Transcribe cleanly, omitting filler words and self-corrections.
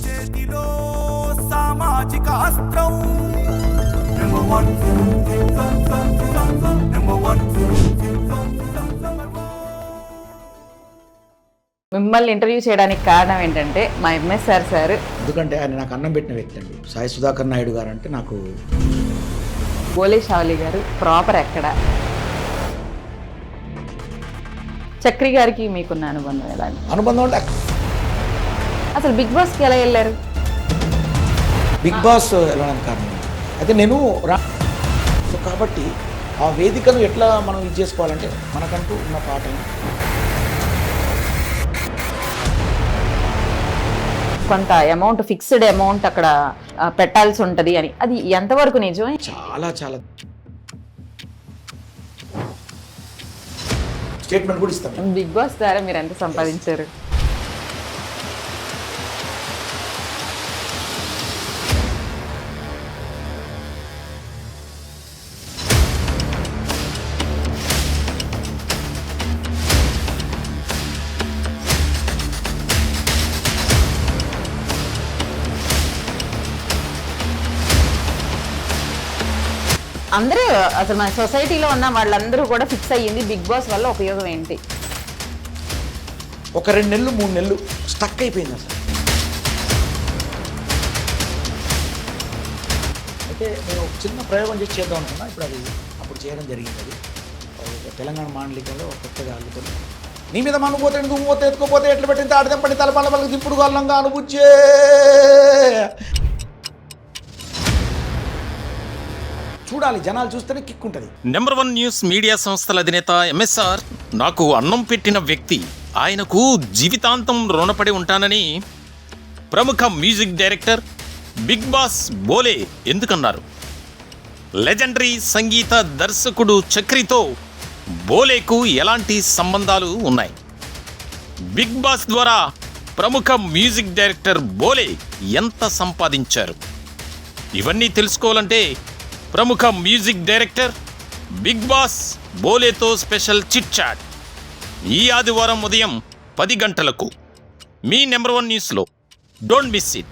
చేతిలో సామాజిక అస్త్రం నెంబర్ వన్ నెంబర్ వన్. మిమ్మల్ని ఇంటర్వ్యూ చేయడానికి కారణం ఏంటంటే మా ఎంఎస్ఆర్ సార్. ఎందుకంటే ఆయన నాకు అన్నం పెట్టిన వ్యక్తి అండి. సాయి సుధాకర్ నాయుడు గారు అంటే నాకు. బోలే షావలి గారు ప్రాపర్ ఎక్కడ? చక్రి గారికి మీకున్న అనుబంధం ఎలా? అనుబంధం అంటే అసలు బిగ్ బాస్కి ఎలా వెళ్ళారు? బిగ్ బాస్ వెళ్ళడానికి కారణం అయితే నేను సో కాబట్టి ఆ వేదికను ఎట్లా మనం ఇది చేసుకోవాలంటే మనకంటూ ఉన్న పాటలు కొంత అమౌంట్, ఫిక్స్డ్ అమౌంట్ అక్కడ పెట్టాల్సి ఉంటుంది అని, అది ఎంతవరకు నిజం? చాలా చాలా స్టేట్మెంట్ కూడా ఇస్తాం. బిగ్ బాస్ ద్వారా మీరు ఎంత సంపాదించారు? అందరూ అసలు మన సొసైటీలో ఉన్న వాళ్ళందరూ కూడా ఫిక్స్ అయ్యింది బిగ్ బాస్ వల్ల ఉపయోగం ఏంటి? ఒక 2 నెలలు 3 నెలలు స్టక్ అయిపోయింది అసలు. అయితే నేను ఒక చిన్న ప్రయోగం చేసి చేద్దాం అనుకున్నా. ఇప్పుడు అది అప్పుడు చేయడం జరిగింది. అది తెలంగాణ మాండలికంలో కొత్తగా అల్లుకొని నీ మీద అనుభూతి నువ్వు పోతే ఎత్తుకోపోతే ఎట్లా పెట్టింది ఆడదెంపడి తలపల్ల పల్లకి దిప్పుడు గల్లంగా అనుభూచే చూడాలి. జనాలు చూస్తేనే కిక్ ఉంటుంది. నెంబర్ 1 న్యూస్ మీడియా సంస్థల అధినేత ఎంఎస్ఆర్ నాకు అన్నం పెట్టిన వ్యక్తి, ఆయనకు జీవితాంతం రుణపడి ఉంటానని ప్రముఖ మ్యూజిక్ డైరెక్టర్ బిగ్ బాస్ బోలే ఎందుకన్నారు? లెజెండరీ సంగీత దర్శకుడు చక్రితో బోలేకు ఎలాంటి సంబంధాలు ఉన్నాయి? బిగ్ బాస్ ద్వారా ప్రముఖ మ్యూజిక్ డైరెక్టర్ బోలే ఎంత సంపాదించారు? ఇవన్నీ తెలుసుకోవాలంటే ప్రముఖ మ్యూజిక్ డైరెక్టర్ బిగ్ బాస్ బోలేతో స్పెషల్ చిట్ చాట్ ఈ ఆదివారం ఉదయం 10 గంటలకు మీ నెంబర్ 1 న్యూస్లో. Don't miss it.